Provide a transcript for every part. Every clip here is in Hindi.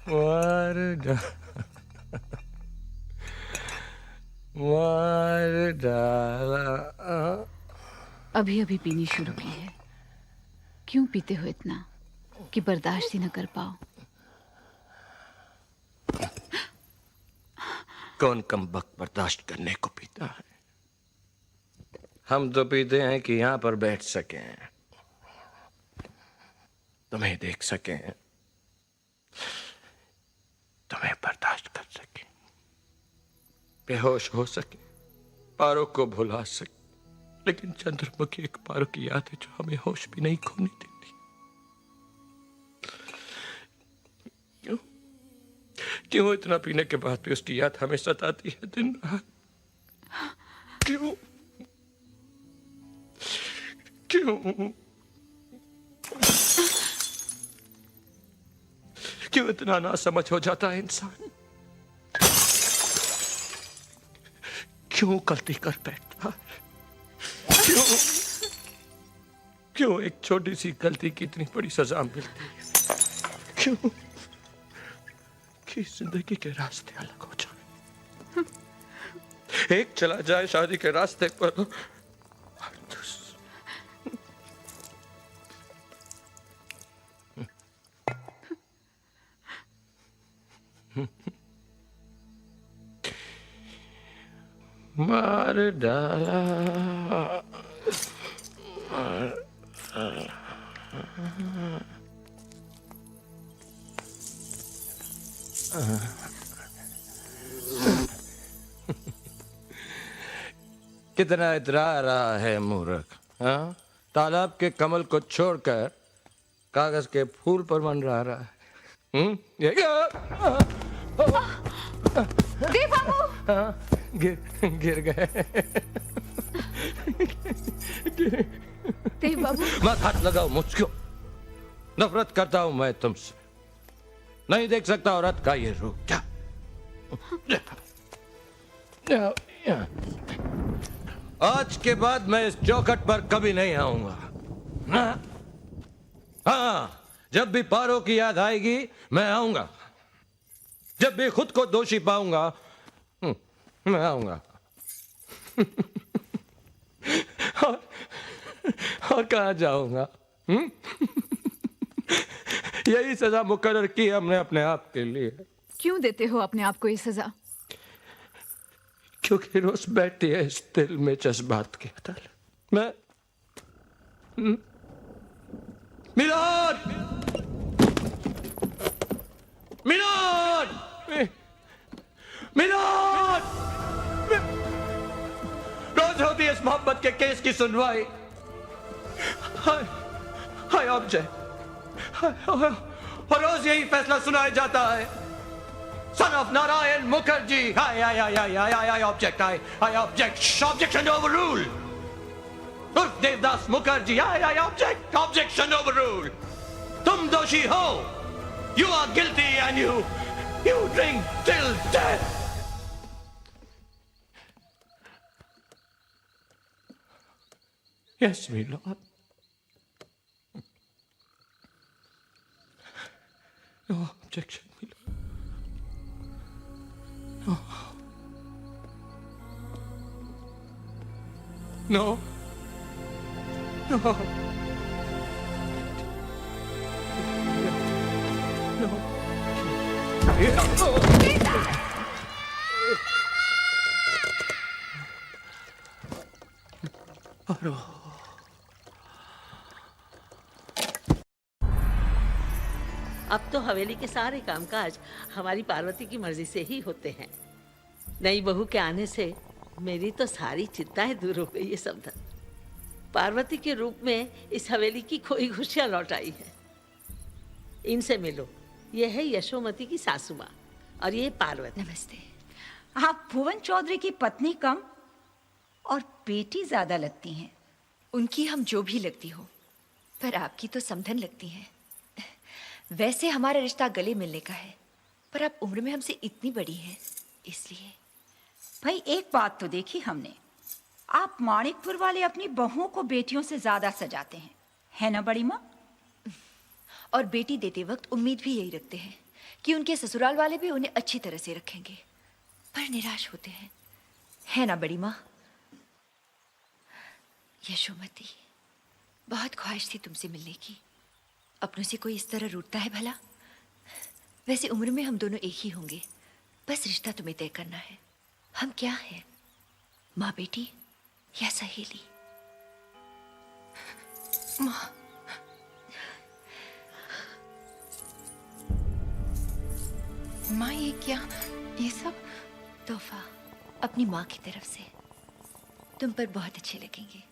मार डाला। अभी अभी पीनी शुरू की है। क्यों पीते हो इतना कि बर्दाश्त ही न कर पाओ? कौन कमबख्त बर्दाश्त करने को पीता है? हम तो पीते हैं कि यहां पर बैठ सकें, तुम्हें देख सकें, तुम्हें बर्दाश्त कर सकें, बेहोश हो सके, पारों को भुला सके। लेकिन चंद्रमुखी एक पारों की याद है जो हमें होश भी नहीं खोने देती। क्यों क्यों इतना पीने के बाद भी उसकी याद हमें सताती है दिन रात? क्यों क्यों क्यों इतना नासमझ हो जाता है इंसान? क्यों गलती कर बैठता? क्यों क्यों एक छोटी सी गलती की इतनी बड़ी सजा मिलती है? क्यों कि जिंदगी के रास्ते अलग हो जाए। एक चला जाए शादी के रास्ते पर, मार डाला। कितना इतरा रहा है मूर्ख, हाँ? तालाब के कमल को छोड़कर कागज के फूल पर मंडरा रहा है। देव बाबू! हाँ, गिर गए। देव बाबू! मत हाथ लगाओ मुझको। नफरत करता हूं मैं तुमसे। नहीं देख सकता औरत का ये रूप क्या? आज के बाद मैं इस चौखट पर कभी नहीं आऊंगा। हाँ, जब भी पारो की याद आएगी मैं आऊंगा। जब भी खुद को दोषी पाऊंगा मैं आऊंगा। और कहाँ जाऊंगा? यही सजा मुकर्रर की हमने अपने आप के लिए। क्यों देते हो अपने आप को ये सजा? क्योंकि रोज बैठती है इस दिल में जज्बात की अदालत। मैं मिलाद मिलाद मिलाद रोज होती है इस मोहब्बत के केस की सुनवाई। हाय हाय ऑब्जेक्ट, और रोज यही फैसला सुनाया जाता है। Son of Narayan Mukherjee. I object. I object. Objection overruled. Urf Devdas Mukherjee. I object. Objection overruled. Tum doshi ho. You are guilty and you drink till death. Yes, my lord. No objection, my lord. No. No. No. अब तो हवेली के सारे कामकाज हमारी पार्वती की मर्जी से ही होते हैं। नई बहू के आने से मेरी तो सारी चिंताएं दूर हो गई है समधन। पार्वती के रूप में इस हवेली की खोई खुशियां लौट आई है। इनसे मिलो, ये है यशोमती की सासू माँ और ये पार्वती। नमस्ते। आप भुवन चौधरी की पत्नी कम और बेटी ज्यादा लगती हैं। उनकी हम जो भी लगती हो, पर आपकी तो समधन लगती हैं। वैसे हमारा रिश्ता गले मिलने का है, पर आप उम्र में हमसे इतनी बड़ी हैं, इसलिए। भाई एक बात तो देखी हमने, आप माणिकपुर वाले अपनी बहुओं को बेटियों से ज्यादा सजाते हैं, है ना बड़ी माँ? और बेटी देते वक्त उम्मीद भी यही रखते हैं कि उनके ससुराल वाले भी उन्हें अच्छी तरह से रखेंगे, पर निराश होते हैं। है ना बड़ी माँ? यशोमती, बहुत ख्वाहिश थी तुमसे मिलने की। अपनों से कोई इस तरह रूठता है भला? वैसे उम्र में हम दोनों एक ही होंगे, बस रिश्ता तुम्हें तय करना है। हम क्या हैं, माँ बेटी या सहेली? माँ, माँ ये क्या, ये सब? तोहफा अपनी माँ की तरफ से, तुम पर बहुत अच्छे लगेंगे।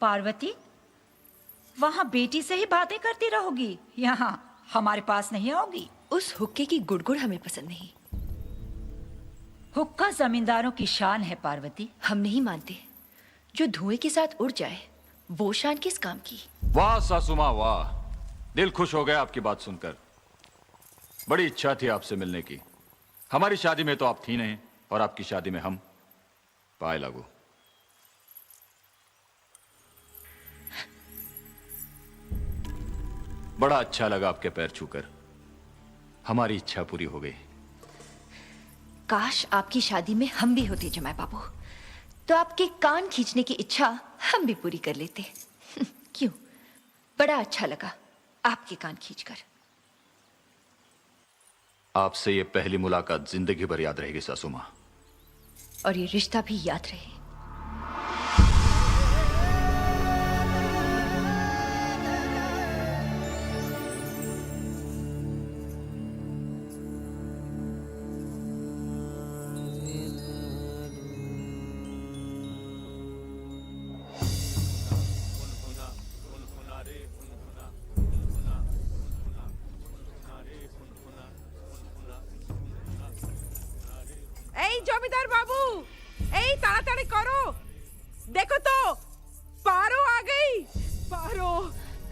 पार्वती, वहां बेटी से ही बातें करती रहोगी, यहाँ हमारे पास नहीं आओगी? उस हुक्के की गुड़गुड़ हमें पसंद नहीं। हुक्का जमींदारों की शान है पार्वती। हम नहीं मानते। जो धुएं के साथ उड़ जाए वो शान किस काम की? वाह सासू माँ वाह, दिल खुश हो गया आपकी बात सुनकर। बड़ी इच्छा थी आपसे मिलने की। हमारी शादी में तो आप थी नहीं, और आपकी शादी में हम। पाए लागू। बड़ा अच्छा लगा आपके पैर छूकर। हमारी इच्छा पूरी हो गई। काश आपकी शादी में हम भी होते जमाई बाबू, तो आपके कान खींचने की इच्छा हम भी पूरी कर लेते। क्यों? बड़ा अच्छा लगा आपके कान खींचकर। आपसे ये पहली मुलाकात जिंदगी भर याद रहेगी सासू माँ। और ये रिश्ता भी याद रहे। এই জমিদার বাবু, এই তাড়াতাড়ি করো, देखो तो पारो आ गई। पारो,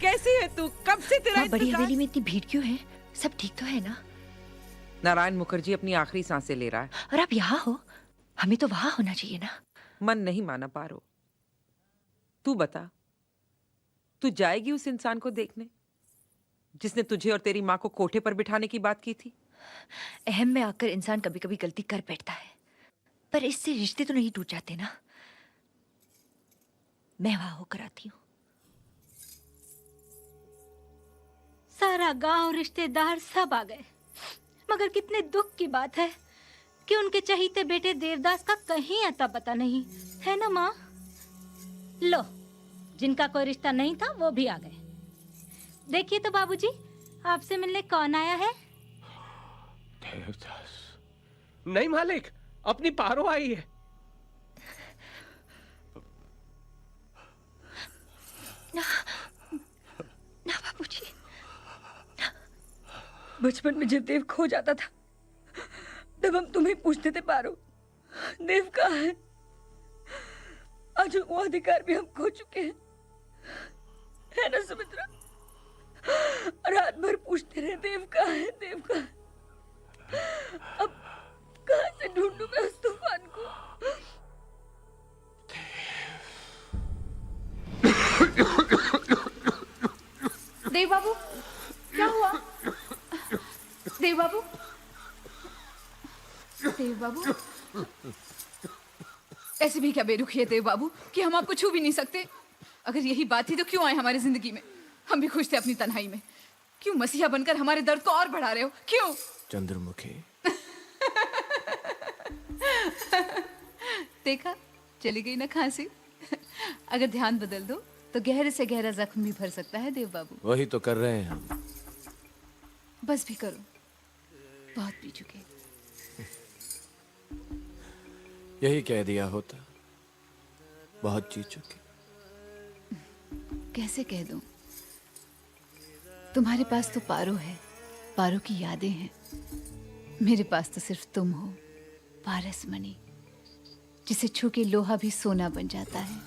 कैसी है तू? कब से तेरा माँ, बड़ी इंतजार? हवेली में इतनी भीड़ क्यों है? सब ठीक तो है ना? नारायण मुखर्जी अपनी आखिरी सांसें ले रहा है। और आप यहाँ हो, हमें तो वहां होना चाहिए ना। मन नहीं माना पारो। तू बता, तू जाएगी उस इंसान को देखने जिसने तुझे और तेरी माँ को कोठे पर बिठाने की बात की थी? अहम में आकर इंसान कभी कभी गलती कर बैठता है, पर इससे रिश्ते तो नहीं टूट जाते ना। मैं वहां होकर आती हूँ। सारा गांव, रिश्तेदार सब आ गए, मगर कितने दुख की बात है कि उनके चहीते बेटे देवदास का कहीं अता पता नहीं है ना माँ? लो, जिनका कोई रिश्ता नहीं था वो भी आ गए। देखिए तो बाबूजी, आपसे मिलने कौन आया है? देवदास। नहीं मालिक, अपनी पारो आई है। ना बाबूजी, बचपन में जब देव खो जाता था तब हम तुम्हें पूछते थे, पारो देव कहाँ है? आज वो अधिकार भी हम खो चुके हैं, है ना सुमित्रा? और रात भर पूछते रहे, देव कहाँ है, देव कहाँ है? अब कहाँ से ढूंढूं मैं उस तूफान को? देव बाबू, क्या हुआ? देव बाबू, देव बाबू, ऐसे भी क्या बेरुखी है देव बाबू कि हम आपको छू भी नहीं सकते? अगर यही बात थी तो क्यों आए हमारी जिंदगी में? हम भी खुश थे अपनी तन्हाई में। क्यों मसीहा बनकर हमारे दर्द को और बढ़ा रहे हो? क्यों? चंद्रमुखी, देखा, चली गई ना खांसी। अगर ध्यान बदल दो तो गहरे से गहरा जख्म भी भर सकता है देव बाबू। वही तो कर रहे हैं हम। बस भी करो, बहुत पी चुके। यही कह दिया होता, बहुत जी चुके। कैसे कह दूं? तुम्हारे पास तो पारो है, पारो की यादें हैं। मेरे पास तो सिर्फ तुम हो, पारसमणि, जिसे छू के लोहा भी सोना बन जाता है।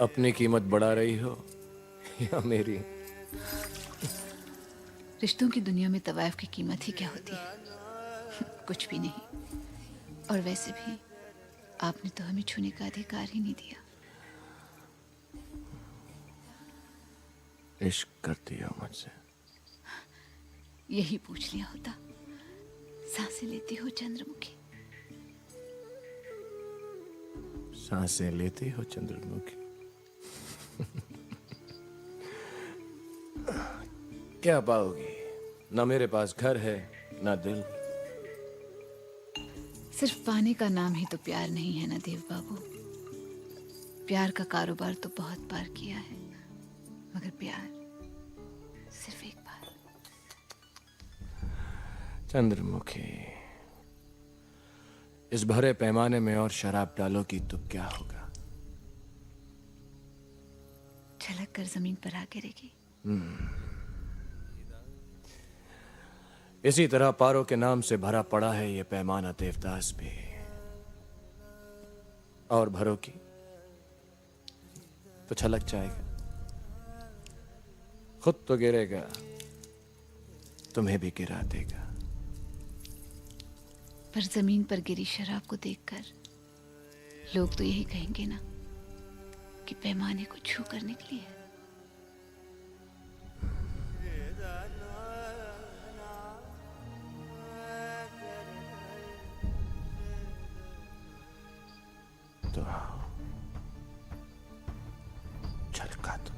अपनी कीमत बढ़ा रही हो या मेरी? रिश्तों की दुनिया में तवायफ की कीमत ही क्या होती है? कुछ भी नहीं। और वैसे भी आपने तो हमें छूने का अधिकार ही नहीं दिया। इश्क करती हो मुझसे? यही पूछ लिया होता। सांसें लेती हो चंद्रमुखी? सांसें लेती हो चंद्रमुखी? क्या पाओगी? ना मेरे पास घर है ना दिल। सिर्फ पाने का नाम ही तो प्यार नहीं है ना देव बाबू। प्यार का कारोबार तो बहुत बार किया है, मगर प्यार सिर्फ एक बार। चंद्रमुखी, इस भरे पैमाने में और शराब डालोगी तो क्या होगा? छलक कर जमीन पर आ गिरेगी। इसी तरह पारों के नाम से भरा पड़ा है ये पैमाना देवदास भी। और भरोगी तो छलक जाएगा, खुद तो गिरेगा, तुम्हें भी गिरा देगा। पर जमीन पर गिरी शराब को देखकर लोग तो यही कहेंगे ना कि पैमाने को छू कर निकली है। तो आओ, छलका दो।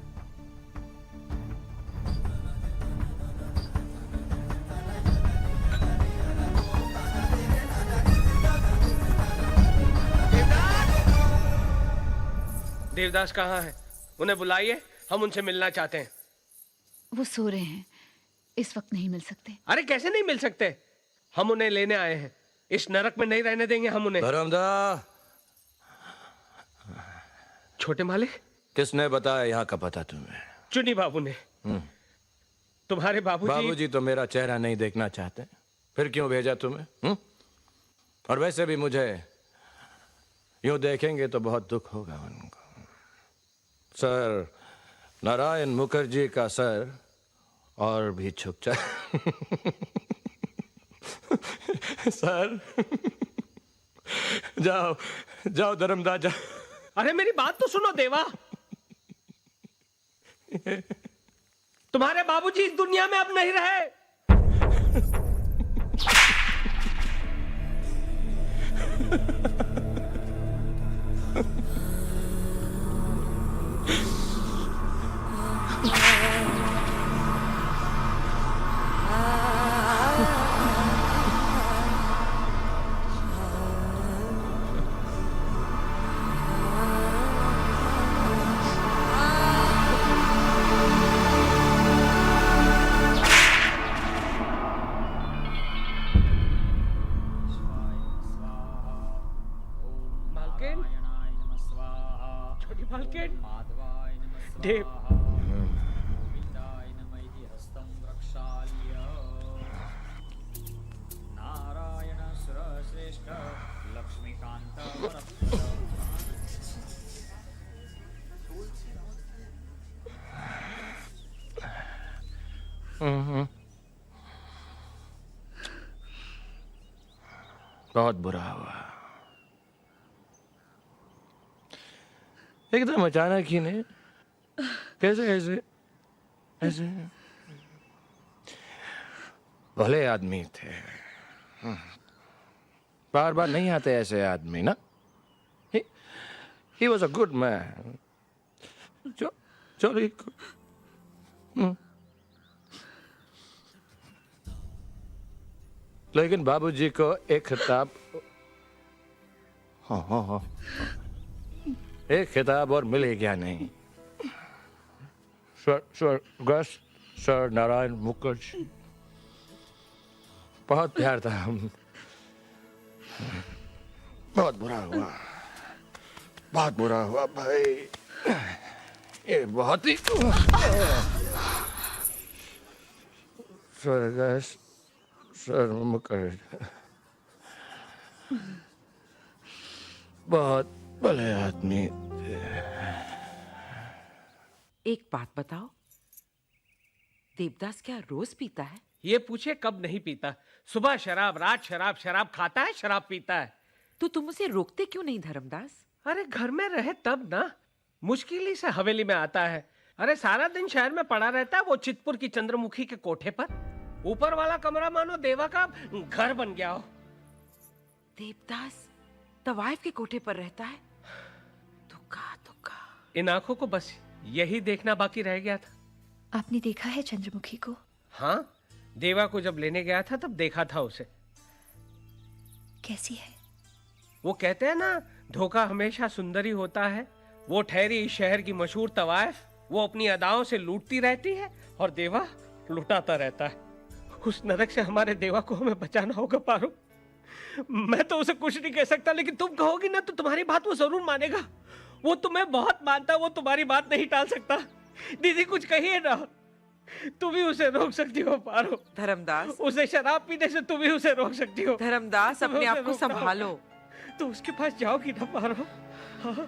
देवदास कहाँ है? उन्हें बुलाइए, हम उनसे मिलना चाहते हैं। वो सो रहे हैं, इस वक्त नहीं मिल सकते। अरे कैसे नहीं मिल सकते? हम उन्हें लेने आए हैं। इस नरक में नहीं रहने देंगे हम उन्हें। धर्मदा, छोटे मालिक, किसने बताया यहाँ का पता तुम्हें? चुनी बाबू ने। तुम्हारे बाबूजी। बाबूजी तो मेरा चेहरा नहीं देखना चाहते, फिर क्यों भेजा तुम्हें? और वैसे भी मुझे यूं देखेंगे तो बहुत दुख होगा उनको। सर नारायण मुखर्जी का सर और भी झुक जाए। सर जाओ जाओ धर्मदास जाओ। अरे मेरी बात तो सुनो देवा। तुम्हारे बाबूजी इस दुनिया में अब नहीं रहे। देव, बहुत बुरा हुआ। एकदम अचानक ही ने कैसे ऐसे ऐसे भले आदमी थे, बार बार नहीं आते ऐसे आदमी ना। he was a good man, jolly good। लेकिन बाबूजी को एक खिताब, हाँ, एक खिताब और मिले क्या नहीं। स्वर्गस्थ सर नारायण मुखर्जी, बहुत प्यार था हम। बहुत बुरा हुआ, बहुत बुरा हुआ भाई। ये बहुत ही स्वर्गस्थ सर मुखर्जी बहुत भले आदमी। एक बात बताओ, देवदास क्या रोज पीता है? ये पूछे कब नहीं पीता। सुबह शराब, रात शराब, शराब खाता है, शराब पीता है। तो तुम उसे रोकते क्यों नहीं धर्मदास? अरे घर में रहे तब ना, मुश्किल ही से हवेली में आता है। अरे सारा दिन शहर में पड़ा रहता है वो चितपुर की चंद्रमुखी के कोठे पर। ऊपर वाला कमरा मानो देवा का घर बन गया हो। देवदास तवाइफ के कोठे पर रहता है। दुखा दुखा। इन आंखों को बस यही देखना बाकी रह गया था। आपने देखा है चंद्रमुखी को? हाँ, देवा को जब लेने गया था तब देखा था उसे। कैसी है? वो कहते हैं ना, धोखा हमेशा सुंदरी होता है। वो ठहरी इस शहर की मशहूर तवाइफ, वो अपनी अदाओं से लूटती रहती है और देवा लुटाता रहता है। उस नरक से हमारे देवा को हमें बचाना होगा पारो। मैं तो उसे कुछ नहीं कह सकता, लेकिन तुम कहोगी ना तो तुम्हारी बात वो जरूर मानेगा। वो तुम्हें बहुत मानता, वो तुम्हारी बात नहीं टाल सकता। दीदी कुछ कहिए ना, तुम ही उसे रोक सकती हो पारो। धर्मदास, उसे शराब पीने से तुम ही उसे रोक सकती हो। धर्मदास, तुम्हें अपने उसे आप को रोकना संभालो। होगा। तो उसके पास जाओगी ना पारो। हाँ?